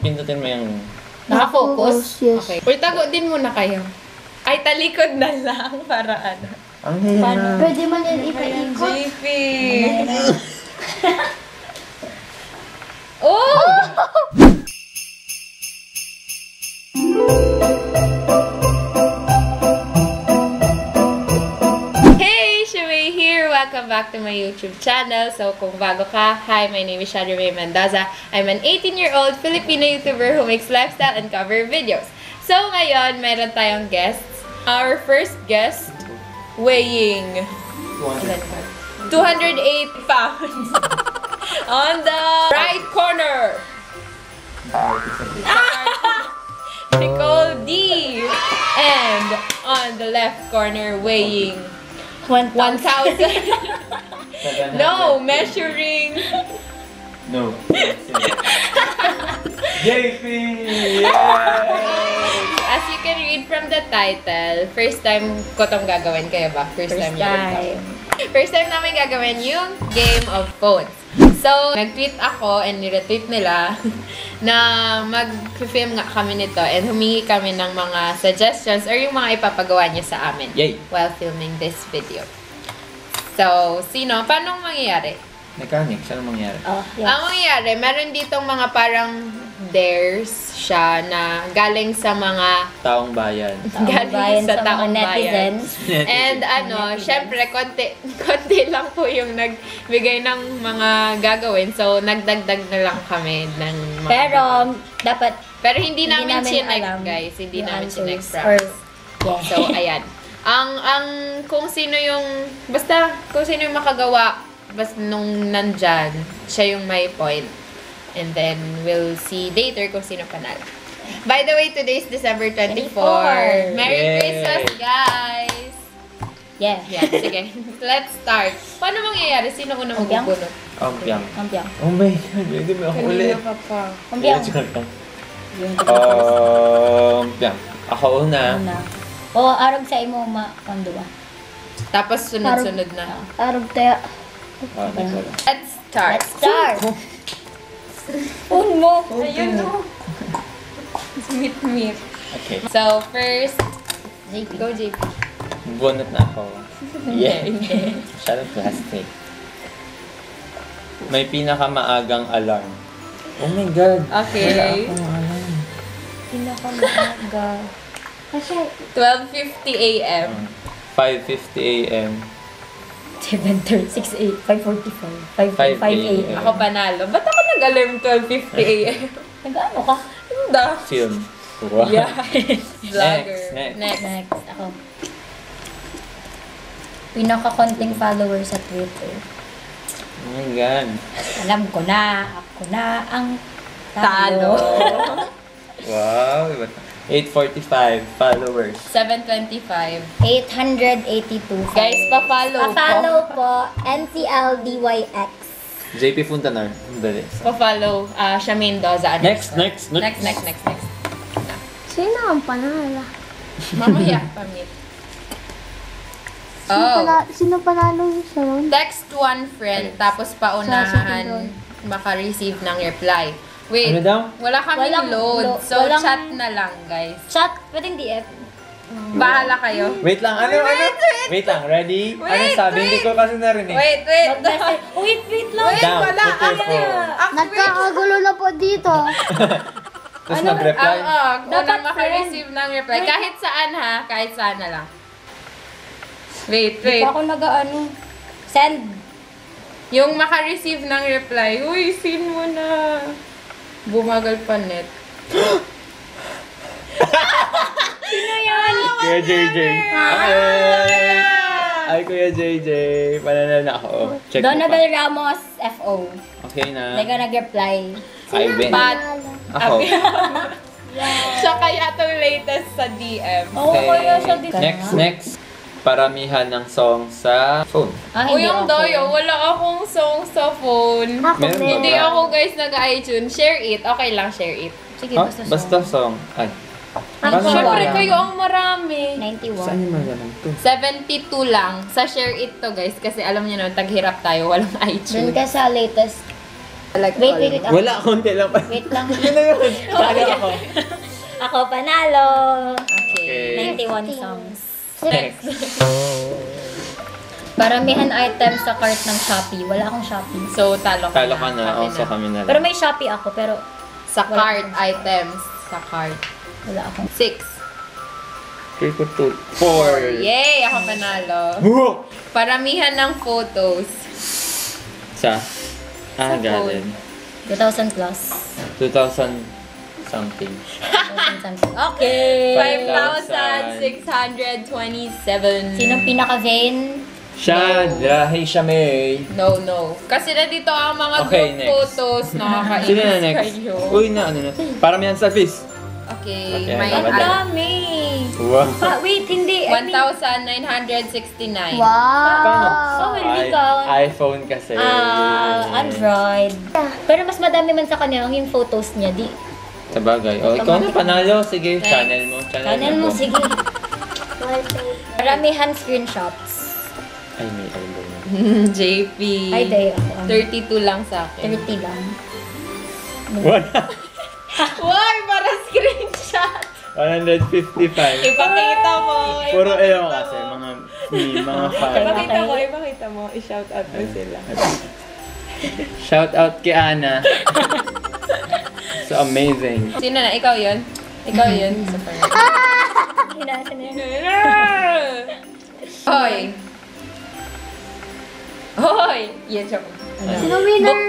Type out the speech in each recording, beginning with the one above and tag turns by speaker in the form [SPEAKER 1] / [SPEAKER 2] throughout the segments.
[SPEAKER 1] pindutin mo yung...
[SPEAKER 2] Naka-focus?
[SPEAKER 3] Yes.
[SPEAKER 2] Okay. Uy, tago din muna kayo. Ay, talikod na lang para ano.
[SPEAKER 1] Ang hirap.
[SPEAKER 3] Pwede man yan ipaikot.
[SPEAKER 2] JP! Oh! Hey! Shamay here! Welcome back to my YouTube channel. So, kung bago ka, hi, my name is Shamay Mendoza. I'm an 18-year-old Filipino YouTuber who makes lifestyle and cover videos. So, ngayon, meron tayong guests. Our first guest, weighing 208 pounds. On the right corner, Nicole D. And on the left corner, weighing 1,000. No, measuring.
[SPEAKER 1] No. JP! Yay!
[SPEAKER 2] As you can read from the title, first time ko itong gagawin. Kaya ba? First time. First time namin gagawin yung Game of Phones. So, nag-tweet ako and niretweet nila na mag-film nga kami nito and humingi kami ng mga suggestions or yung mga ipapagawa niyo sa amin.
[SPEAKER 1] Yay!
[SPEAKER 2] While filming this video. So, sino? Paano mangyayari?
[SPEAKER 1] Mechanics, ano mangyari?
[SPEAKER 3] Oh, yes.
[SPEAKER 2] Ang mangyayari, meron ditong mga parang dares siya na galing sa mga
[SPEAKER 1] Taong bayan.
[SPEAKER 2] galing sa taong bayan.
[SPEAKER 3] netizens.
[SPEAKER 2] And ano, syempre, konti lang po yung nagbigay ng mga gagawin. So, nagdagdag na lang kami ng mga...
[SPEAKER 3] Pero
[SPEAKER 2] hindi namin
[SPEAKER 3] alam
[SPEAKER 2] chinek, guys. Hindi
[SPEAKER 3] yung
[SPEAKER 2] namin chinek,
[SPEAKER 3] answers.
[SPEAKER 2] promise.
[SPEAKER 3] Yeah.
[SPEAKER 2] So, ayan. Kung sino yung... Basta, kung sino yung makagawa, basta nung nandyan, siya yung may point. And then, we'll see later kung sino panalo. By the way, today is December 24. Merry
[SPEAKER 1] Yay!
[SPEAKER 2] Christmas, guys!
[SPEAKER 3] Yeah.
[SPEAKER 2] Yeah, sige. Let's start. Paano mangyayari? Sino unang
[SPEAKER 3] Ampiang?
[SPEAKER 2] magbubunot?
[SPEAKER 1] Ampiang.
[SPEAKER 3] Ampiang.
[SPEAKER 1] Oh my God, hindi mo ako ulit.
[SPEAKER 2] Kanina ka pa.
[SPEAKER 3] Ampiang.
[SPEAKER 1] Ampiang. Ako una.
[SPEAKER 3] O, arog sa imo ma-konduwa.
[SPEAKER 2] Tapos sunod-sunod na.
[SPEAKER 3] Arog tayo.
[SPEAKER 2] Let's start.
[SPEAKER 3] Let's start. Phone mo.
[SPEAKER 2] Ayun no. Meet.
[SPEAKER 1] Okay.
[SPEAKER 2] So, first,
[SPEAKER 3] JP.
[SPEAKER 2] go JP.
[SPEAKER 1] Bunot na ako. Yeah.
[SPEAKER 2] Hindi.
[SPEAKER 1] Masyadong plastic. May pinakamaagang alarm. Oh my God.
[SPEAKER 2] Okay.
[SPEAKER 1] Wala akong alarm.
[SPEAKER 3] Pinakamaaga. Kasi
[SPEAKER 2] 12:50 a.m.
[SPEAKER 1] 5:50 a.m.
[SPEAKER 3] 7:36 a.m. 5:45. 5 a.m.
[SPEAKER 2] Ako panalo. Ba't ako nag-alarm 12:50 a.m.?
[SPEAKER 3] Nag-ano ka?
[SPEAKER 2] Hindi.
[SPEAKER 1] Film. Wow.
[SPEAKER 2] Yeah. Vlogger.
[SPEAKER 1] Next.
[SPEAKER 3] Ako. Pinaka-konting follower sa Twitter.
[SPEAKER 1] Oh my God.
[SPEAKER 3] Alam ko na. Ako na ang
[SPEAKER 2] Talo.
[SPEAKER 1] Wow. 845 followers.
[SPEAKER 2] 725.
[SPEAKER 3] 882.
[SPEAKER 2] Guys, pa-follow
[SPEAKER 3] Pa-follow po. NCLDYX.
[SPEAKER 1] JP Funtanar. Dali.
[SPEAKER 2] Pa-follow siya Mendoza.
[SPEAKER 1] Next.
[SPEAKER 2] Next.
[SPEAKER 3] Sino ang panalo?
[SPEAKER 2] Mamaya, pamit.
[SPEAKER 3] Sino panalo siya nun?
[SPEAKER 2] Text one friend, tapos paunahan maka-receive ng reply. Wait,
[SPEAKER 1] Ano daw?
[SPEAKER 2] wala kaming
[SPEAKER 3] Walang
[SPEAKER 2] load.
[SPEAKER 3] lo-
[SPEAKER 2] So,
[SPEAKER 3] walang-
[SPEAKER 2] chat na lang, guys.
[SPEAKER 3] Chat, pwedeng DF.
[SPEAKER 2] Bahala kayo.
[SPEAKER 1] Wait lang. Ano? Wait lang. Ready? Ano sabi? Hindi ko kasi narinig.
[SPEAKER 2] Wait.
[SPEAKER 3] Wait lang.
[SPEAKER 1] Down.
[SPEAKER 2] wala.
[SPEAKER 1] Put your phone.
[SPEAKER 3] Nagkakagulo na po dito.
[SPEAKER 1] Tapos mag-reply.
[SPEAKER 2] Kung
[SPEAKER 3] Dapat
[SPEAKER 2] maka-receive ng reply.
[SPEAKER 3] Wait.
[SPEAKER 2] Kahit saan ha, kahit saan na lang. Wait.
[SPEAKER 3] Di pa ako nag-ano. Send.
[SPEAKER 2] Yung maka-receive ng reply, uy, seen mo na. Bumagal pa net.
[SPEAKER 3] Sino yan?
[SPEAKER 1] Kuya JJ. Okay. Ay, Kuya JJ. Pananal na ako. Check mo pa.
[SPEAKER 3] Donabel Ramos, FO.
[SPEAKER 1] Okay na.
[SPEAKER 3] Hindi ka nag-reply.
[SPEAKER 1] I win.
[SPEAKER 2] But,
[SPEAKER 1] Ako.
[SPEAKER 2] siya kaya itong latest sa DM.
[SPEAKER 3] Oo, kaya siya dito.
[SPEAKER 1] Next. Paramihan ng song sa phone.
[SPEAKER 2] O yung Doyo, wala akong song sa phone.
[SPEAKER 1] Meron ba
[SPEAKER 2] Hindi
[SPEAKER 1] ba?
[SPEAKER 2] ako guys nag-iTunes. Share it. Okay lang, share it.
[SPEAKER 3] Sige,
[SPEAKER 1] Huh?
[SPEAKER 3] basta
[SPEAKER 1] Basta song. Ay. Paano
[SPEAKER 2] Siyempre
[SPEAKER 1] malaman?
[SPEAKER 2] kayo ang marami.
[SPEAKER 3] 91.
[SPEAKER 1] Saan yung malaman to?
[SPEAKER 2] 72 lang. Sa share it to guys. Kasi alam niyo naman, taghirap tayo. Walang
[SPEAKER 3] Doon
[SPEAKER 2] iTunes.
[SPEAKER 3] ka sa latest.
[SPEAKER 2] Like
[SPEAKER 3] Wait,
[SPEAKER 2] all.
[SPEAKER 3] wait, wait.
[SPEAKER 1] Wala, konti lang pa.
[SPEAKER 3] Wait lang.
[SPEAKER 1] Yun na yun. Talo ako.
[SPEAKER 3] Ako panalo.
[SPEAKER 2] Okay.
[SPEAKER 3] 91 songs.
[SPEAKER 1] Next.
[SPEAKER 3] Paramihan items sa cart ng Shopee. Wala akong Shopee.
[SPEAKER 2] So, talo ka
[SPEAKER 1] Talo ka na.
[SPEAKER 2] Kami
[SPEAKER 1] Also kami na
[SPEAKER 3] Pero
[SPEAKER 1] lang.
[SPEAKER 3] may Shopee ako, pero
[SPEAKER 2] Sa cart items. Sa cart.
[SPEAKER 3] wala akong.
[SPEAKER 2] 6.
[SPEAKER 1] 3 ko 2. 4.
[SPEAKER 2] Yay! Ako panalo. Paramihan ng photos.
[SPEAKER 1] Sa?
[SPEAKER 2] Sa
[SPEAKER 1] Galing.
[SPEAKER 3] 2,000 plus.
[SPEAKER 1] 2,000 something.
[SPEAKER 3] 2,000 something. Okay.
[SPEAKER 2] 5,627.
[SPEAKER 3] Sinong pinaka-vain?
[SPEAKER 1] Siya, hey siya May.
[SPEAKER 2] No, no. Kasi nandito ang mga
[SPEAKER 1] Okay,
[SPEAKER 2] group
[SPEAKER 1] next.
[SPEAKER 2] photos.
[SPEAKER 1] Sino na
[SPEAKER 2] Nakakainis
[SPEAKER 1] next?
[SPEAKER 2] kayo.
[SPEAKER 1] Uy, na ano na. Paramihan sa fish.
[SPEAKER 2] Okay.
[SPEAKER 1] Okay,
[SPEAKER 2] May
[SPEAKER 3] Ang
[SPEAKER 1] Wala.
[SPEAKER 3] dami.
[SPEAKER 1] Wow.
[SPEAKER 3] Wait, hindi. I mean,
[SPEAKER 2] 1,969.
[SPEAKER 1] Paano?
[SPEAKER 3] Oh, hindi ka.
[SPEAKER 1] iPhone kasi.
[SPEAKER 3] Android. Pero mas madami man sa kanya yung photos niya. Di.
[SPEAKER 1] Sabagay. O, ikaw na panalo. Sige,
[SPEAKER 2] Next.
[SPEAKER 1] channel mo.
[SPEAKER 3] Channel mo, sige. Maramihan screenshots.
[SPEAKER 1] Ay, may album na.
[SPEAKER 2] JP.
[SPEAKER 3] Ay, day ako.
[SPEAKER 2] 32 lang sa akin.
[SPEAKER 3] 30 lang.
[SPEAKER 1] Wala.
[SPEAKER 2] Why? Para screenshot.
[SPEAKER 1] 155.
[SPEAKER 2] Ipakita mo.
[SPEAKER 1] Puro
[SPEAKER 2] ipakita
[SPEAKER 1] ewan
[SPEAKER 2] mo.
[SPEAKER 1] kasi, mga fan.
[SPEAKER 2] Ipakita mo, ipakita mo. I-shout out mo sila.
[SPEAKER 1] Shout out kay Ana. So amazing.
[SPEAKER 2] Sino na? Ikaw yun? Ikaw yun. Super.
[SPEAKER 3] Hinasa na yun.
[SPEAKER 2] Hoy! Hoy! Yan siya.
[SPEAKER 3] Sino winner?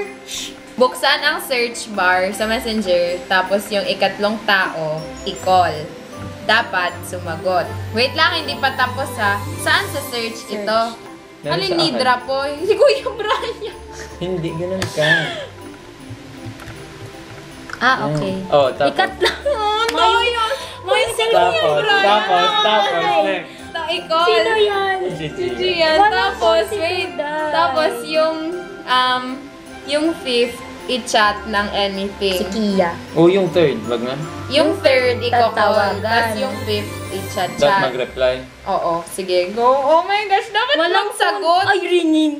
[SPEAKER 2] Buksan ang search bar sa Messenger, tapos yung ikatlong tao, i-call. Dapat sumagot. Wait lang, hindi pa tapos ha. Saan sa search ito?
[SPEAKER 1] Meron
[SPEAKER 2] Alin
[SPEAKER 1] sa
[SPEAKER 2] Nidra po? Si Kuya Brian.
[SPEAKER 1] Hindi, ganun ka.
[SPEAKER 3] Ah, okay.
[SPEAKER 1] Oh, tapos.
[SPEAKER 3] Ikat lang.
[SPEAKER 2] No, yun. May
[SPEAKER 1] Tapos, next.
[SPEAKER 2] I-call.
[SPEAKER 3] Sino yan?
[SPEAKER 2] Gigi yan.
[SPEAKER 3] Wala
[SPEAKER 2] Tapos,
[SPEAKER 3] ko si
[SPEAKER 2] wait.
[SPEAKER 3] Kuya.
[SPEAKER 2] Tapos, yung fifth, i-chat ng anything.
[SPEAKER 3] Si Kia.
[SPEAKER 1] Oh, yung third, wag na.
[SPEAKER 2] Yung third, i-call.
[SPEAKER 3] Tatawagan.
[SPEAKER 2] Tapos yung fifth, i-chat.
[SPEAKER 1] Dapat mag-reply.
[SPEAKER 2] Oo, sige, go. Oh my gosh, dapat magsagot.
[SPEAKER 3] Ay, ringing.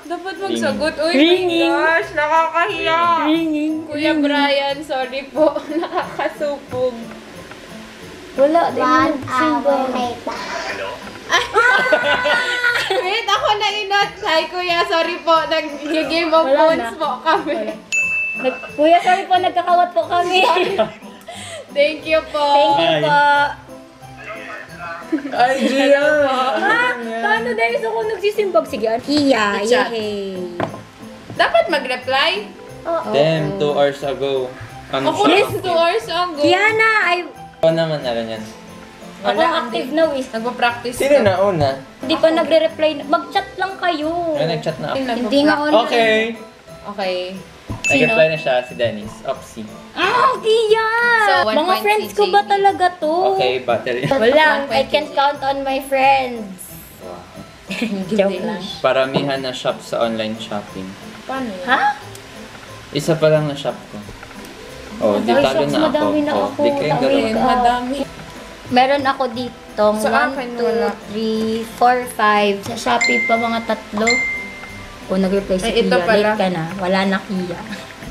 [SPEAKER 2] Dapat magsagot. Uy,
[SPEAKER 3] Ringing.
[SPEAKER 2] my gosh, nakakahiya.
[SPEAKER 3] Ringing.
[SPEAKER 2] Kuya Brian, sorry po. Nakakasupog.
[SPEAKER 3] Wala din yung symbol.
[SPEAKER 2] Wait, ako na inat. Hi, kuya. Sorry po. Nag-game of
[SPEAKER 3] Wala
[SPEAKER 2] phones
[SPEAKER 3] na.
[SPEAKER 2] po kami.
[SPEAKER 3] Kuya, sorry po, nagkakawat po kami.
[SPEAKER 2] Thank you po.
[SPEAKER 3] Thank you po.
[SPEAKER 1] Ay, Gia!
[SPEAKER 3] Paano dahil ako nagsisimbag? Sige, Kia,
[SPEAKER 2] I-chat.
[SPEAKER 3] yehey.
[SPEAKER 2] Dapat mag-reply.
[SPEAKER 3] Oo.
[SPEAKER 1] Damn, 2 hours ago. Ano
[SPEAKER 2] Ako
[SPEAKER 1] siya?
[SPEAKER 2] rin 2 hours ago.
[SPEAKER 3] Kiana, ay...
[SPEAKER 1] Ako naman, alam yan.
[SPEAKER 3] Ako active now eh.
[SPEAKER 2] Nagpa-practice
[SPEAKER 1] Sino
[SPEAKER 2] na.
[SPEAKER 1] na una?
[SPEAKER 3] Hindi pa nagre-reply. Mag-chat lang kayo.
[SPEAKER 1] Ay, nag-chat na ako.
[SPEAKER 3] Hindi nga online.
[SPEAKER 1] Okay.
[SPEAKER 2] Okay.
[SPEAKER 1] Nag-reply na siya, si Dennis. Opsi.
[SPEAKER 3] Ah, Kia!
[SPEAKER 2] So, 1
[SPEAKER 3] Mga
[SPEAKER 2] point
[SPEAKER 3] friends
[SPEAKER 2] si
[SPEAKER 3] ko ba
[SPEAKER 2] JP.
[SPEAKER 3] talaga to?
[SPEAKER 1] Okay, battery.
[SPEAKER 3] Wala,
[SPEAKER 2] 1
[SPEAKER 3] I
[SPEAKER 2] point
[SPEAKER 3] can't
[SPEAKER 2] si
[SPEAKER 3] count on my friends. Joke lang.
[SPEAKER 1] Paramihan na shop sa online shopping.
[SPEAKER 2] Paano yun?
[SPEAKER 3] Ha?
[SPEAKER 1] Isa pa lang na shop ko. Oh, di
[SPEAKER 3] Ay,
[SPEAKER 1] talo
[SPEAKER 3] shucks,
[SPEAKER 1] na ako.
[SPEAKER 3] madami na
[SPEAKER 1] Oh,
[SPEAKER 3] ako.
[SPEAKER 1] di kayo
[SPEAKER 3] Dami.
[SPEAKER 1] ganun.
[SPEAKER 2] Madami.
[SPEAKER 3] Meron ako dito,
[SPEAKER 2] Sa
[SPEAKER 3] 1,
[SPEAKER 2] akin,
[SPEAKER 3] 2,
[SPEAKER 2] wala.
[SPEAKER 3] 3, 4, 5. Sa Shopee pa mga 3. O, nag-reply si
[SPEAKER 2] Ay, ito
[SPEAKER 3] Kia.
[SPEAKER 2] pala.
[SPEAKER 3] Late ka na. Wala na Kia.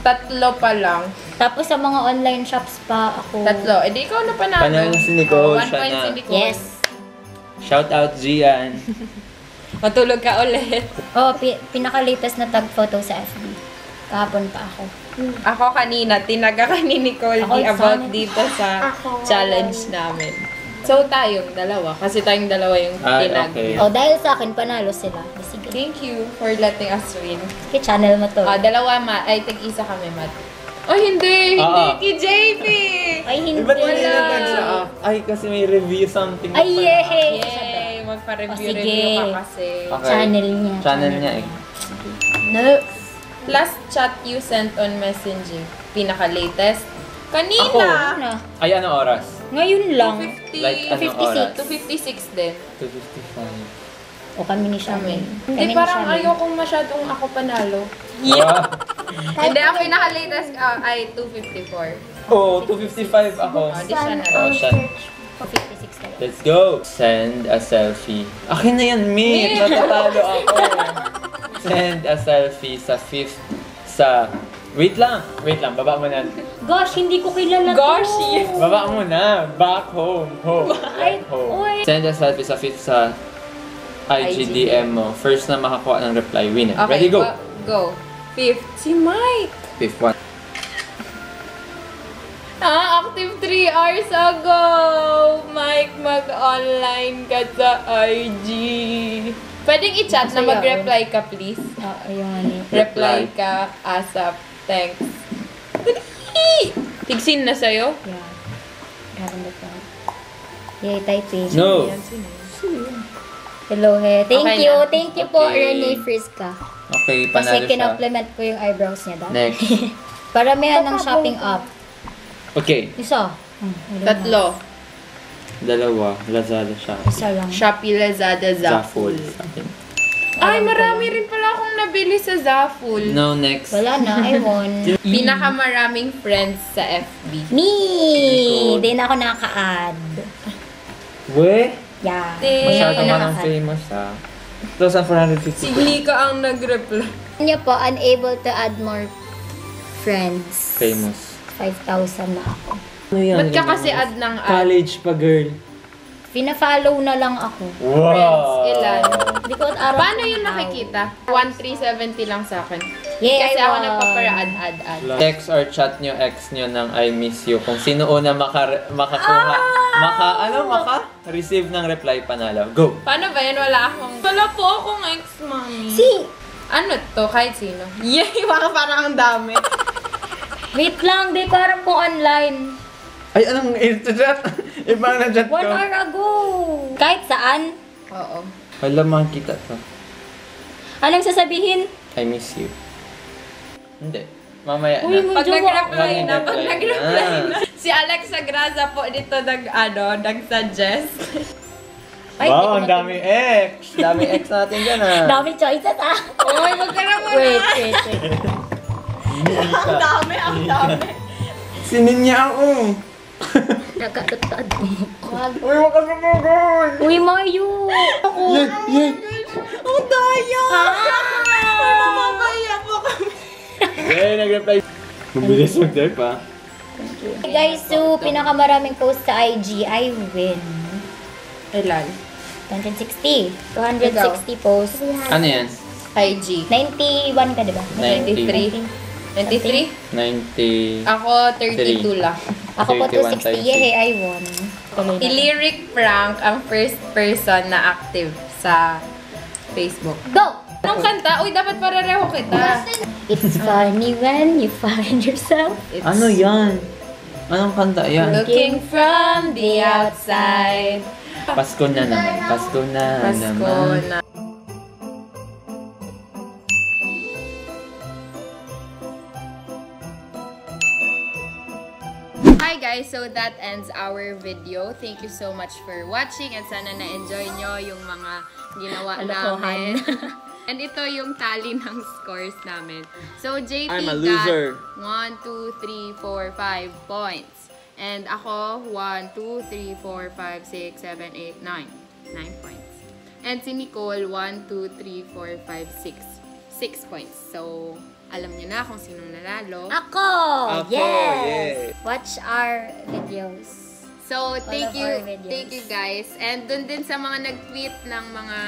[SPEAKER 2] 3 pa lang.
[SPEAKER 3] Tapos sa mga online shops pa ako.
[SPEAKER 2] 3. Eh, di ikaw na panalo.
[SPEAKER 1] Panalo si Nicole,
[SPEAKER 2] 1
[SPEAKER 1] siya
[SPEAKER 2] point
[SPEAKER 1] na.
[SPEAKER 2] si Nicole.
[SPEAKER 3] Yes.
[SPEAKER 1] Shout out, Gian.
[SPEAKER 2] Matulog ka ulit.
[SPEAKER 3] Oh, pinaka-latest na tag photo sa FB. Kahapon pa ako.
[SPEAKER 2] Ako kanina, tinaga ka ni Nicole
[SPEAKER 3] Ako,
[SPEAKER 2] about
[SPEAKER 3] sana.
[SPEAKER 2] dito sa challenge namin. So, tayong dalawa. Kasi tayong dalawa yung
[SPEAKER 1] Ay,
[SPEAKER 2] tinag.
[SPEAKER 1] okay.
[SPEAKER 3] Oh, dahil sa akin, panalo sila. Sige.
[SPEAKER 2] Thank you for letting us win.
[SPEAKER 3] Okay, channel mo to.
[SPEAKER 2] Dalawa, ay, tig-isa kami, Mat. Oh, hindi! Hindi,
[SPEAKER 1] Oo.
[SPEAKER 2] kay JP!
[SPEAKER 3] Ay, hindi.
[SPEAKER 1] Ba't hindi
[SPEAKER 2] Wala.
[SPEAKER 1] na tag sa app? Ay, kasi may review something.
[SPEAKER 3] Ay, yehey!
[SPEAKER 2] Yay!
[SPEAKER 3] Oh,
[SPEAKER 2] Magpa-review
[SPEAKER 3] sige.
[SPEAKER 2] ka kasi.
[SPEAKER 1] Okay.
[SPEAKER 3] Channel niya.
[SPEAKER 1] Channel niya eh.
[SPEAKER 3] No.
[SPEAKER 2] Last chat you sent on Messenger. Pinaka-latest. Kanina!
[SPEAKER 1] Ako.
[SPEAKER 3] Ano?
[SPEAKER 1] Ay, ano oras?
[SPEAKER 3] Ngayon lang.
[SPEAKER 2] 250.
[SPEAKER 1] Like, ano oras?
[SPEAKER 2] 256 din.
[SPEAKER 1] 2:55.
[SPEAKER 3] O kami ni
[SPEAKER 2] Kami.
[SPEAKER 3] Shamin.
[SPEAKER 2] Hindi, parang ayokong masyadong ako panalo.
[SPEAKER 1] Yeah.
[SPEAKER 2] Hindi, ang pinaka-latest ay 254.
[SPEAKER 1] Oh, 2:55 ako.
[SPEAKER 2] Di siya na.
[SPEAKER 1] Oh, siya.
[SPEAKER 3] 56 talaga.
[SPEAKER 1] Let's go! Send a selfie. Akin na yan, Meet! Natatalo ako. Send a selfie sa 5th sa Wait lang, baba mo na.
[SPEAKER 3] Gosh, hindi ko kilala to.
[SPEAKER 2] Gosh,
[SPEAKER 1] Baba mo na. Back home.
[SPEAKER 3] Ay,
[SPEAKER 1] home.
[SPEAKER 3] uy.
[SPEAKER 1] Send a selfie sa IGDM mo. First na makakuha ng reply, winner.
[SPEAKER 2] Okay,
[SPEAKER 1] Ready, go.
[SPEAKER 2] Go. Fifth, si Mike.
[SPEAKER 1] Fifth one.
[SPEAKER 2] Active 3 hours ago. Mike, mag-online ka sa IG. Pwedeng i-chat na
[SPEAKER 3] Masaya,
[SPEAKER 2] mag-reply ka, please.
[SPEAKER 3] Ayun nga ni.
[SPEAKER 2] Reply ka, ASAP. Thanks. Tigsin na sa'yo?
[SPEAKER 3] Yeah. Grabe na to. Yay, typing.
[SPEAKER 1] No.
[SPEAKER 3] Hello, he. Thank
[SPEAKER 2] Okay
[SPEAKER 3] you.
[SPEAKER 2] na.
[SPEAKER 3] Thank you po,
[SPEAKER 1] Okay.
[SPEAKER 3] Rene Friska.
[SPEAKER 1] Okay,
[SPEAKER 3] Kasi
[SPEAKER 1] panalo siya.
[SPEAKER 3] kinomplement ko yung eyebrows niya daw.
[SPEAKER 1] Next.
[SPEAKER 3] Paramihan ng shopping app.
[SPEAKER 1] Okay.
[SPEAKER 3] Isa.
[SPEAKER 2] Tatlo.
[SPEAKER 1] Dalawa. Lazada siya.
[SPEAKER 3] Isa lang.
[SPEAKER 2] Shopee, Lazada, Zaful. Ay, marami rin pala akong nabili sa Zaful.
[SPEAKER 1] No, next.
[SPEAKER 3] Wala na, I won.
[SPEAKER 2] Pinakamaraming friends sa FB.
[SPEAKER 3] Me! Hindi na ako naka-add.
[SPEAKER 1] We?
[SPEAKER 3] Yeah.
[SPEAKER 1] Masyado
[SPEAKER 3] Hindi
[SPEAKER 1] man
[SPEAKER 3] na
[SPEAKER 1] ang
[SPEAKER 3] ako naka-add.
[SPEAKER 1] famous ha. 2,450.
[SPEAKER 2] Si Nika ang nag-reply.
[SPEAKER 3] Niya po, unable to add more friends.
[SPEAKER 1] Famous.
[SPEAKER 3] 5,000 na ako.
[SPEAKER 1] Ano yan?
[SPEAKER 2] Ba't ka kasi add ng ad?
[SPEAKER 1] College pa, girl.
[SPEAKER 3] Pina-follow na lang ako.
[SPEAKER 1] Wow!
[SPEAKER 2] Friends, ilan?
[SPEAKER 3] Hindi ko araw.
[SPEAKER 2] Paano yun nakikita? 1,370 lang sa akin.
[SPEAKER 3] Yeah,
[SPEAKER 2] Kasi
[SPEAKER 3] I
[SPEAKER 2] ako
[SPEAKER 3] won.
[SPEAKER 2] nagpapara-add.
[SPEAKER 1] Text or chat nyo ex nyo ng I miss you. Kung sino una makakuha, receive ng reply, panalo. Go!
[SPEAKER 2] Paano ba yun? Wala po akong ex, mami.
[SPEAKER 3] Si!
[SPEAKER 2] Ano to? Kahit sino. Yay! Parang ang dami.
[SPEAKER 3] Wait lang, di parang po online.
[SPEAKER 1] Ay, anong chat? Ibang na chat ko.
[SPEAKER 3] 1 hour ago. Kahit saan.
[SPEAKER 2] Oo.
[SPEAKER 1] Wala, makikita to.
[SPEAKER 3] Anong sasabihin?
[SPEAKER 1] I miss you. Hindi. Mamaya
[SPEAKER 3] Uy,
[SPEAKER 1] na.
[SPEAKER 2] Pag nag-reply
[SPEAKER 1] Walang
[SPEAKER 2] na, pag
[SPEAKER 1] reply
[SPEAKER 2] nag-reply
[SPEAKER 1] na.
[SPEAKER 2] na. Si Alexa Graza po dito nag-suggest.
[SPEAKER 3] Ay, di ko
[SPEAKER 1] Wow, ang daming ex. Daming ex natin dyan ah.
[SPEAKER 3] Dami choices ah.
[SPEAKER 2] Uy, wag ka na muna.
[SPEAKER 3] Wait.
[SPEAKER 2] Ang dami.
[SPEAKER 1] Sininya ako.
[SPEAKER 3] Nagkatutad.
[SPEAKER 1] Uy, wag ka sumugod.
[SPEAKER 3] Uy, Mayu.
[SPEAKER 1] Yan.
[SPEAKER 2] Ang daya! Mamamaya po kami.
[SPEAKER 1] Yay, nag-reply. Mabilis mag-type ah.
[SPEAKER 3] Hey guys, so pinakamaraming post sa IG, I win.
[SPEAKER 2] Ilan?
[SPEAKER 3] 160. 260 posts.
[SPEAKER 1] Ano yan?
[SPEAKER 2] IG.
[SPEAKER 3] 91 ka, diba?
[SPEAKER 2] 93. 93?
[SPEAKER 1] 90...
[SPEAKER 2] Ako, 32 lang.
[SPEAKER 3] Ako po
[SPEAKER 1] 31
[SPEAKER 3] 260.
[SPEAKER 1] times
[SPEAKER 3] Yay, I won. Tuloy na.
[SPEAKER 2] I-lyric prank ang first person na active sa Facebook.
[SPEAKER 3] Go!
[SPEAKER 2] Anong kanta? Uy, dapat pareho kita.
[SPEAKER 3] It's funny when you find yourself.
[SPEAKER 2] It's
[SPEAKER 1] Ano yan? Anong kanta yan?
[SPEAKER 2] Looking from the outside.
[SPEAKER 1] Pasko na naman. Pasko na
[SPEAKER 2] Pasko
[SPEAKER 1] naman.
[SPEAKER 2] na. Hi guys, so that ends our video. Thank you so much for watching and sana na-enjoy nyo yung mga ginawa namin. And ito yung tally ng scores namin. So JP
[SPEAKER 1] I'm a loser.
[SPEAKER 2] got 1, 2, 3, 4, 5 points. And ako 1, 2, 3, 4, 5, 6, 7, 8, 9. 9 points. And si Nicole 1, 2, 3, 4, 5, 6. 6 points. So alam niyo na kung sinong nanalo.
[SPEAKER 3] Ako!
[SPEAKER 1] Ako,
[SPEAKER 3] Yes!
[SPEAKER 1] yes.
[SPEAKER 3] Watch our videos.
[SPEAKER 2] So, thank
[SPEAKER 3] of
[SPEAKER 2] you,
[SPEAKER 3] our videos.
[SPEAKER 2] thank you guys. And dun din sa mga nag-tweet ng mga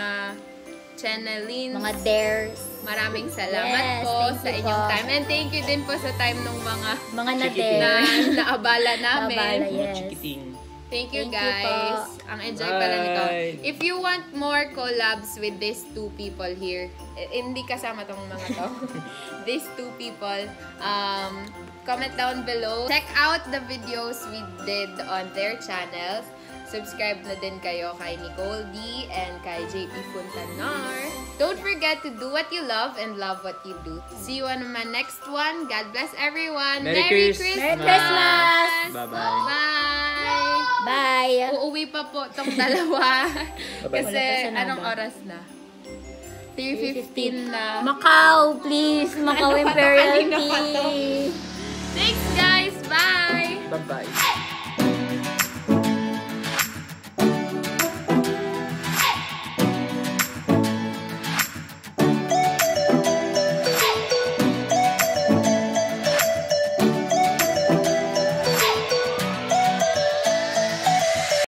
[SPEAKER 2] channelings,
[SPEAKER 3] Mga dares.
[SPEAKER 2] maraming salamat
[SPEAKER 3] Yes,
[SPEAKER 2] po
[SPEAKER 3] thank
[SPEAKER 2] sa
[SPEAKER 3] you
[SPEAKER 2] inyong
[SPEAKER 3] po.
[SPEAKER 2] time. And thank you din po sa time ng mga
[SPEAKER 3] Mga
[SPEAKER 2] na
[SPEAKER 3] na-dare.
[SPEAKER 2] naabala namin.
[SPEAKER 3] Nabala, yes.
[SPEAKER 2] Thank you
[SPEAKER 3] Thank you
[SPEAKER 2] guys.
[SPEAKER 3] po.
[SPEAKER 2] Ang enjoy pala nito.
[SPEAKER 1] Bye.
[SPEAKER 2] If you want more collabs with these two people here, hindi kasama tong mga to. These two people, comment down below. Check out the videos we did on their channels. Subscribe na din kayo kay Nicole D and kay JP Funtanar. Don't forget to do what you love and love what you do. See you on my next one. God bless everyone.
[SPEAKER 1] Merry Christmas.
[SPEAKER 3] Merry Christmas.
[SPEAKER 1] Bye-bye.
[SPEAKER 2] Bye!
[SPEAKER 3] Bye!
[SPEAKER 2] Uuwi pa po tong dalawa.
[SPEAKER 1] Bye-bye.
[SPEAKER 2] Kasi
[SPEAKER 3] Wala pa siya
[SPEAKER 2] anong
[SPEAKER 3] nada.
[SPEAKER 2] oras na? 3:15 na.
[SPEAKER 3] Macau, please! Macau
[SPEAKER 2] Ano pa to?
[SPEAKER 3] Imperial
[SPEAKER 2] Kanina pa to.
[SPEAKER 3] Tea!
[SPEAKER 2] Thanks guys! Bye!
[SPEAKER 1] Bye-bye.